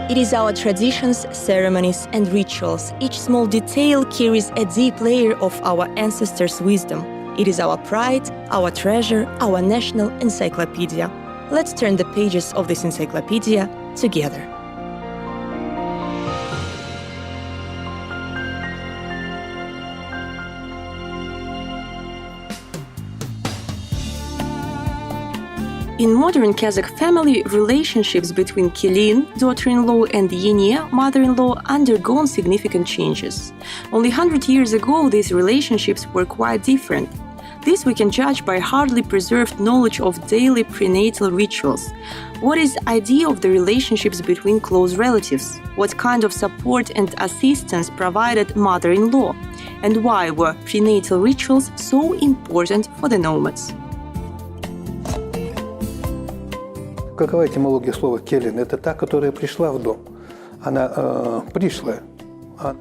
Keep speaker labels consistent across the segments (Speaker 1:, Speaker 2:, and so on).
Speaker 1: It is our traditions, ceremonies, and rituals. Each small detail carries a deep layer of our ancestors' wisdom. It is our pride, our treasure, our national encyclopedia. Let's turn the pages of this encyclopedia together. In modern Kazakh family, relationships between Kelin, daughter-in-law, and Yenie, mother-in-law, undergone significant changes. Only 100 years ago, these relationships were quite different. This we can judge by hardly preserved knowledge of daily prenatal rituals. What is the idea of the relationships between close relatives? What kind of support and assistance provided mother-in-law? And why were prenatal rituals so important for the nomads?
Speaker 2: Какова этимология слова «келин»? Это та, которая пришла в дом. Она пришлая.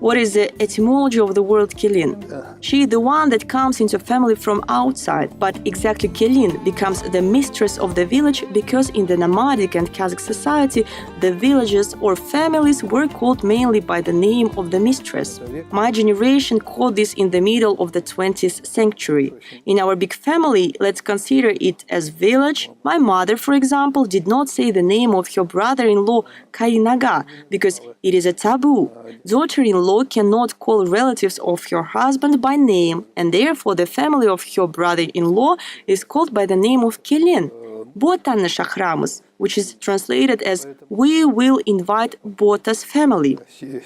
Speaker 3: What is the etymology of the word Kelin? She is the one that comes into a family from outside, but exactly Kelin becomes the mistress of the village because in the nomadic and Kazakh society, the villages or families were called mainly by the name of the mistress. My generation called this in the middle of the 20th century. In our big family, let's consider it as village. My mother, for example, did not say the name of her brother-in-law Kainaga because it is a taboo. Daughter-in-law cannot call relatives of her husband by name, and therefore the family of her brother-in-law is called by the name of Kelin, Botanna Shahramus, which is translated as "We will invite Bota's family."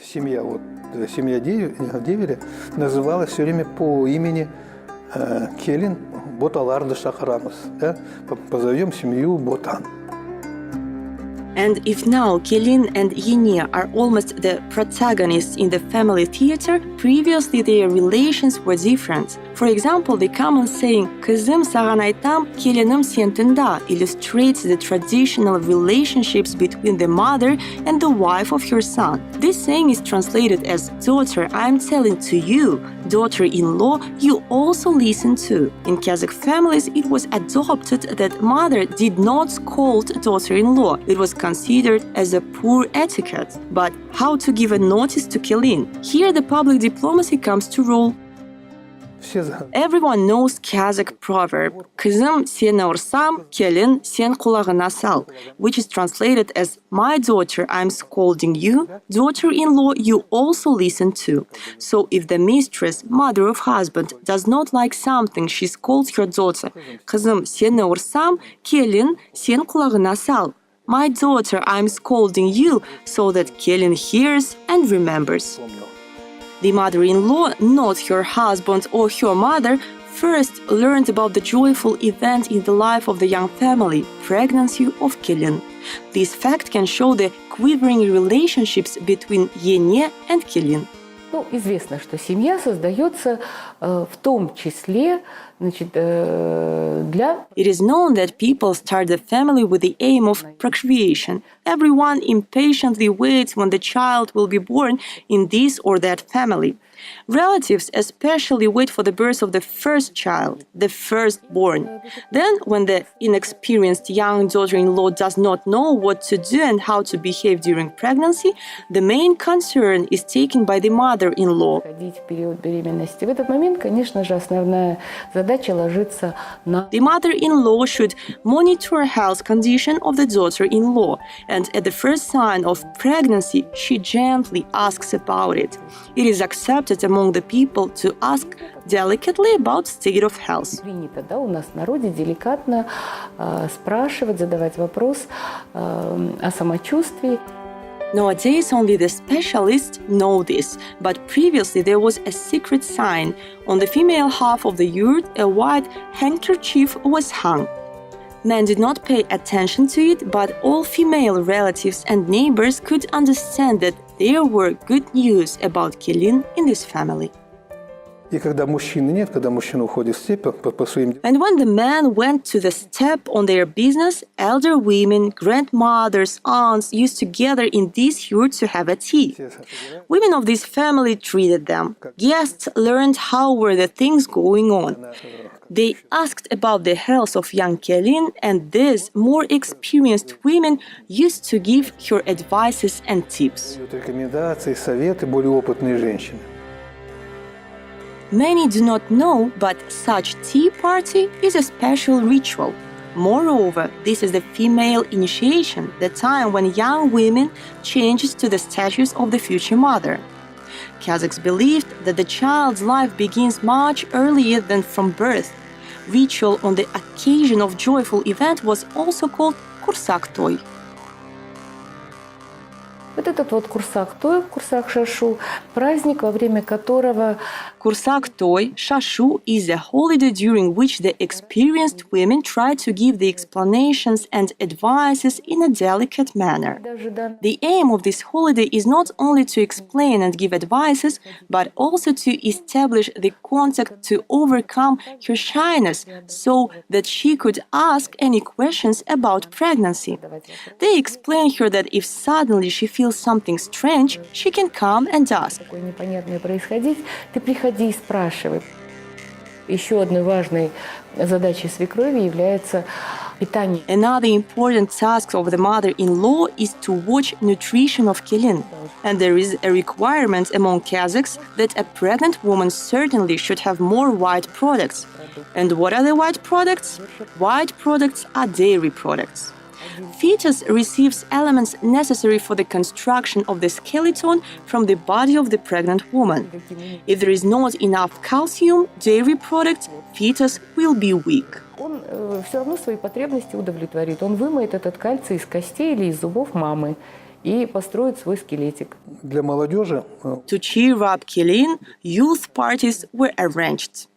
Speaker 2: Семья Деверя называлась все время по имени Келин Боталарда Шахрамас. Позовем семью Ботан.
Speaker 3: And if now Kelin and Yenie are almost the protagonists in the family theater, previously their relations were different. For example, the common saying "Kızım sağan aytam, kelinim sentinde" illustrates the traditional relationships between the mother and the wife of her son. This saying is translated as "Daughter, I'm telling to you, daughter-in-law, you also listen to." In Kazakh families, it was adopted that mother did not scold daughter-in-law. It was considered as a poor etiquette. But how to give a notice to Kelin? Here the public diplomacy comes to role. Everyone knows Kazakh proverb "Kızım seni ұрсам, kelin sen kulağına sal," which is translated as "My daughter, I'm scolding you, daughter-in-law, you also listen to." So if the mistress, mother of husband, does not like something, she scolds her daughter. "Kızım seni ұрсам, kelin sen kulağına sal." My daughter, I'm scolding you, so that Kelin hears and remembers. The mother-in-law, not her husband or her mother, first learned about the joyful event in the life of the young family, pregnancy of Kelin. This fact can show the quivering relationships between Yenie and Kelin.
Speaker 4: Известно, что семья создается в том числе для...
Speaker 3: It is known that people start the family with the aim of procreation. Everyone impatiently waits when the child will be born in this or that family. Relatives especially wait for the birth of the first child, the firstborn. Then, when the inexperienced young daughter-in-law does not know what to do and how to behave during pregnancy, the main concern is taken by the mother-in-law.
Speaker 4: В этот момент, конечно же, основная задача ложится на...
Speaker 3: The mother-in-law should monitor health condition of the daughter-in-law, and at the first sign of pregnancy, she gently asks about it. It is accepted among the people to ask delicately about state of health.
Speaker 4: Принято, у нас в народе деликатно спрашивать, задавать вопрос о самочувствии.
Speaker 3: Nowadays, only the specialists know this, but previously there was a secret sign. On the female half of the yurt, a white handkerchief was hung. Men did not pay attention to it, but all female relatives and neighbors could understand that there were good news about Kelin in this family.
Speaker 2: И когда мужчины нет, когда мужчина уходит в степь по своим...
Speaker 3: And when the men went to the steppe on their business, elder women, grandmothers, aunts used to gather in this yurt to have a tea. Women of this family treated them. Guests learned how were the things going on. They asked about the health of young Kelin, and these more experienced women used to give her advices and tips.
Speaker 2: Дают рекомендации, советы более опытные женщины.
Speaker 3: Many do not know, but such tea party is a special ritual. Moreover, this is the female initiation, the time when young women changes to the status of the future mother. Kazakhs believed that the child's life begins much earlier than from birth. Ritual on the occasion of joyful event was also called kursak toy.
Speaker 4: Вот этот вот курсак той, курсак шашу, праздник, во время которого
Speaker 3: Kursak toy, shashu, is a holiday during which the experienced women try to give the explanations and advices in a delicate manner. The aim of this holiday is not only to explain and give advices, but also to establish the contact to overcome her shyness so that she could ask any questions about pregnancy. They explain her that if suddenly she feels something strange, she can come and ask.
Speaker 4: такое непонятное происходить, ты приходи и спрашивай. Еще одной важной задачей свекрови является питание.
Speaker 3: Another important task of the mother-in-law is to watch nutrition of Kelin. And there is a requirement among Kazakhs that a pregnant woman certainly should have more white products. And what are the white products? White products are dairy products. Fetus receives elements necessary for the construction of the skeleton from the body of the pregnant woman. If there is not enough calcium, dairy products, fetus will be weak.
Speaker 4: Он все равно свои потребности удовлетворит. Он вымоет этот кальций из костей или из зубов мамы и построит свой скелетик.
Speaker 2: Для молодежи
Speaker 3: To cheer up Kelin, youth parties were arranged.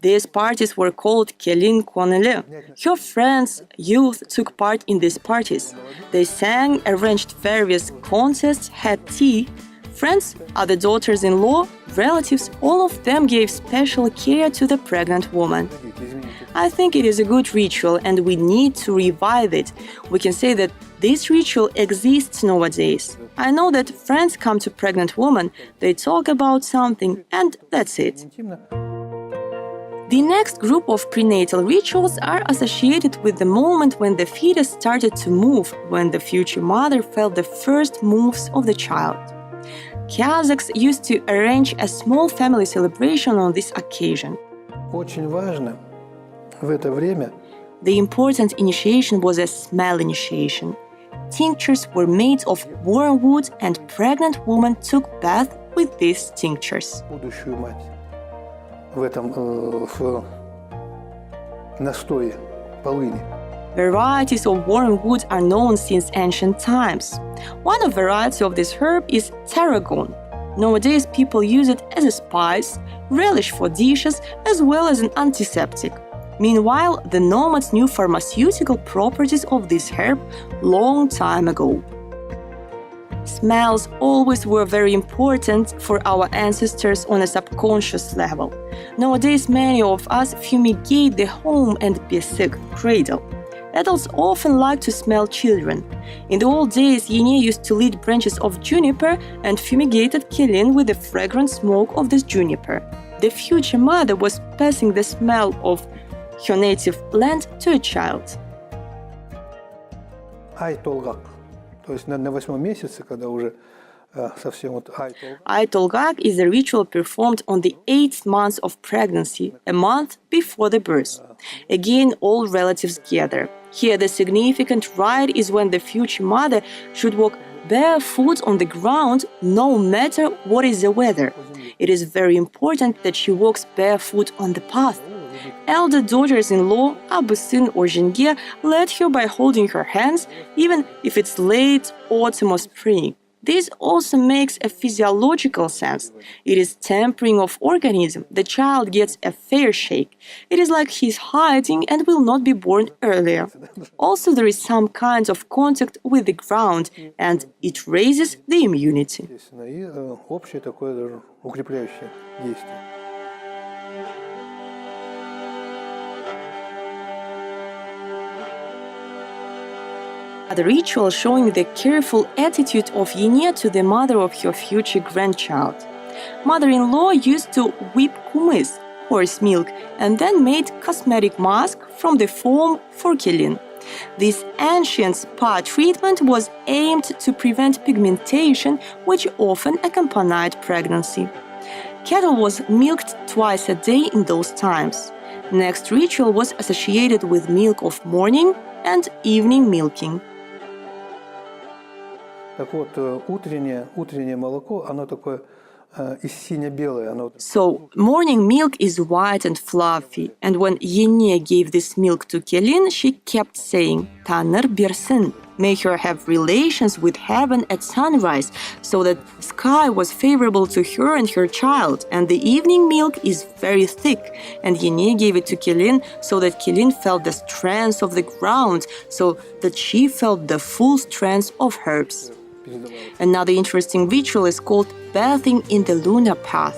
Speaker 3: These parties were called Kelin Konele. Her friends, youth, took part in these parties. They sang, arranged various contests, had tea. Friends, other daughters-in-law, relatives, all of them gave special care to the pregnant woman. I think it is a good ritual and we need to revive it. We can say that this ritual exists nowadays. I know that friends come to pregnant women, they talk about something, and that's it. The next group of prenatal rituals are associated with the moment when the fetus started to move, when the future mother felt the first moves of the child. Kazakhs used to arrange a small family celebration on this occasion.
Speaker 2: очень важно в это время
Speaker 3: The important initiation was a smell initiation. Tinctures were made of wormwood and pregnant women took bath with these tinctures.
Speaker 2: будущую мать в этом в настое полыни.
Speaker 3: Varieties of wormwood are known since ancient times. One of variety of this herb is tarragon. Nowadays, people use it as a spice, relish for dishes, as well as an antiseptic. Meanwhile, the nomads knew pharmaceutical properties of this herb long time ago. Smells always were very important for our ancestors on a subconscious level. Nowadays, many of us fumigate the home and besig, cradle. Adults often like to smell children. In the old days, Yene used to lead branches of juniper and fumigated Kelin with the fragrant smoke of this juniper. The future mother was passing the smell of her native land to a child.
Speaker 2: Айтолгак. То есть на 8-м месяце, когда уже совсем вот айтолгак.
Speaker 3: Айтolgak is a ritual performed on the 8th month of pregnancy, a month before the birth. Again, all relatives gather. Here, the significant rite is when the future mother should walk barefoot on the ground, no matter what is the weather. It is very important that she walks barefoot on the path. Elder daughters-in-law, abusin or jenge, lead her by holding her hands, even if it's late autumn or spring. This also makes a physiological sense. It is tempering of organism. The child gets a fair shake. It is like he's hiding and will not be born earlier. Also, there is some kind of contact with the ground, and it raises the immunity.
Speaker 2: И общее такое даже укрепляющее действие.
Speaker 3: The ritual showing the careful attitude of Yene to the mother of her future grandchild. Mother-in-law used to whip kumis. horse milk and then made cosmetic mask from the foam for Kelin. This ancient spa treatment was aimed to prevent pigmentation, which often accompanied pregnancy. Cattle was milked twice a day in those times. Next ritual was associated with milk of morning and evening milking.
Speaker 2: Так вот, утреннее молоко, оно такое и сине-белое.
Speaker 3: So, morning milk is white and fluffy, and when Yenie gave this milk to Kelin, she kept saying, "Tanrı bersin," may her have relations with heaven at sunrise, so that sky was favorable to her and her child, and the evening milk is very thick, and Yenie gave it to Kelin so that Kelin felt the strength of the ground, so that she felt the full strength of herbs. Another interesting ritual is called bathing in the lunar path.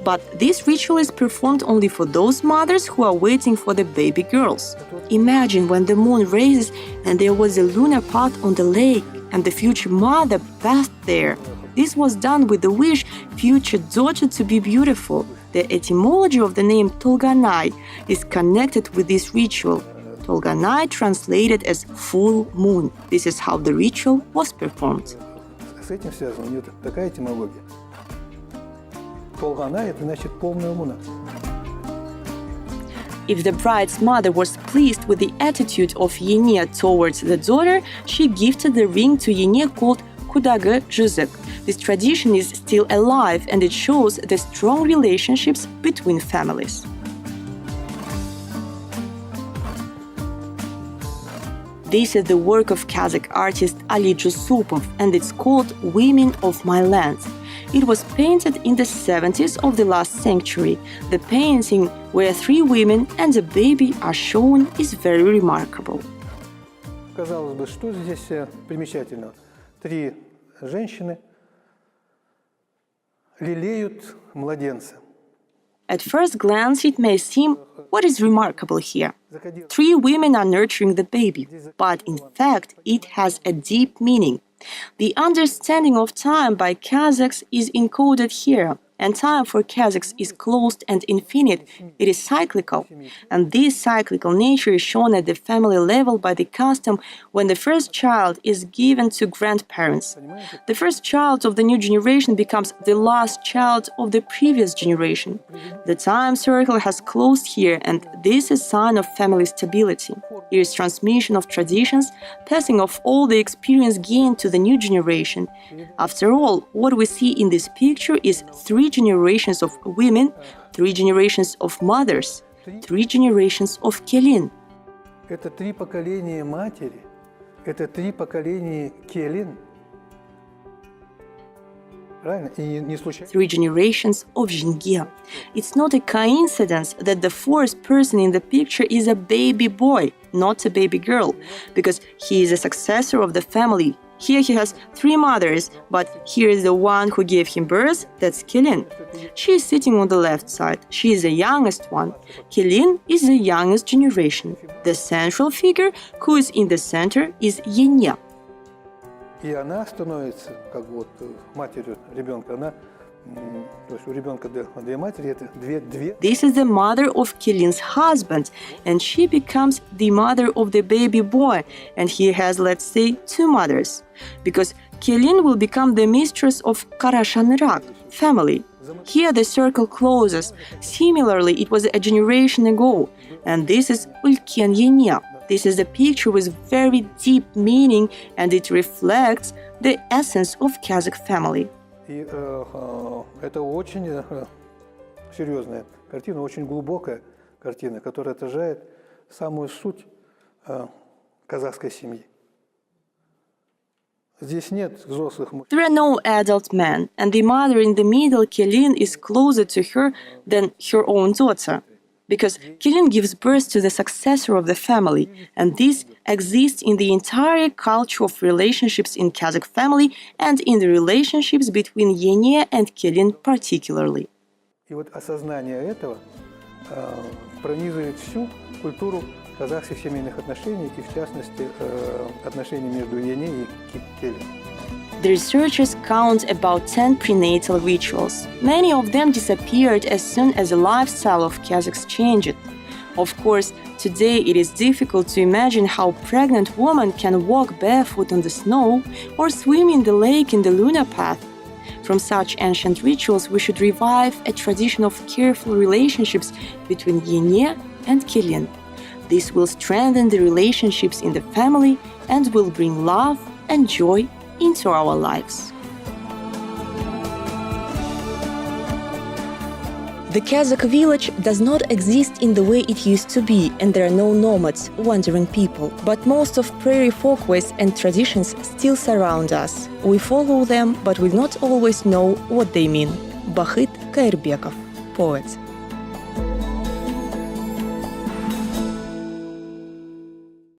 Speaker 3: But this ritual is performed only for those mothers who are waiting for the baby girls. Imagine when the moon rises and there was a lunar path on the lake and the future mother bathed there. This was done with the wish future daughter to be beautiful. The etymology of the name Tolganay is connected with this ritual. Tolganay translated as full moon. This is how the ritual was performed.
Speaker 2: С этим связана у нее такая этимология. Толганай – это значит полная луна.
Speaker 3: If the bride's mother was pleased with the attitude of Yenie towards the daughter, she gifted the ring to Yenie called Kudaga Juzek. This tradition is still alive and it shows the strong relationships between families. This is the work of Kazakh artist Ali Jusupov and it's called Women of My Land. It was painted in the 70s of the last century. The painting where 3 women and a baby are shown is very remarkable.
Speaker 2: Казалось бы, что здесь примечательного? 3 женщины лелеют младенца.
Speaker 3: At first glance, it may seem, what is remarkable here? 3 women are nurturing the baby, but in fact, it has a deep meaning. The understanding of time by Kazakhs is encoded here, and time for Kazakhs is closed and infinite. It is cyclical, and this cyclical nature is shown at the family level by the custom when the first child is given to grandparents. The first child of the new generation becomes the last child of the previous generation. The time circle has closed here, and this is a sign of family stability. It is transmission of traditions, passing of all the experience gained to the new generation. After all, what we see in this picture is 3 generations of women, 3 generations of mothers, 3 generations of Kelin.
Speaker 2: Это 3 поколения матери, это 3 поколения Келин. Правильно? И не случайно.
Speaker 3: 3 generations of Jingye. It's not a coincidence that the 4th person in the picture is a baby boy, not a baby girl, because he is a successor of the family. Here he has 3 mothers, but here is the one who gave him birth, that's Kelin. She is sitting on the left side. She is the youngest one. Kelin is the youngest generation. The central figure, who is in the center, is Yenie.
Speaker 2: И она становится, как вот матерью ребенка, она, то есть у ребенка 2 матери, это 2.
Speaker 3: This is the mother of Kelin's husband, and she becomes the mother of the baby boy, and he has, let's say, 2 mothers. Because Kelin will become the mistress of Karashanrak family. Here the circle closes. Similarly, it was a generation ago, and this is Ulken Yenie. This is a picture with very deep meaning, and it reflects the essence of Kazakh family.
Speaker 2: И это очень серьезная картина, очень глубокая картина, которая отражает самую суть казахской семьи. Здесь нет взрослых мужчин.
Speaker 3: There are no adult men, and the mother in the middle, Kelin, is closer to her than her own daughter. Because Kelin gives birth to the successor of the family, and this exists in the entire culture of relationships in Kazakh family and in the relationships between Yenie and Kelin particularly.
Speaker 2: И вот осознание этого пронизывает всю культуру казахских семейных отношений и, в частности, отношений между Йене и Келин.
Speaker 3: The researchers count about 10 prenatal rituals. Many of them disappeared as soon as the lifestyle of Kazakhs changed. Of course, today it is difficult to imagine how pregnant women can walk barefoot on the snow or swim in the lake in the lunar path. From such ancient rituals, we should revive a tradition of careful relationships between Yenie and Kelin. This will strengthen the relationships in the family and will bring love and joy into our lives. The Kazakh village does not exist in the way it used to be, and there are no nomads, wandering people. But most of prairie folkways and traditions still surround us. We follow them, but will not always know what they mean. Bahit Kairbekov, poet.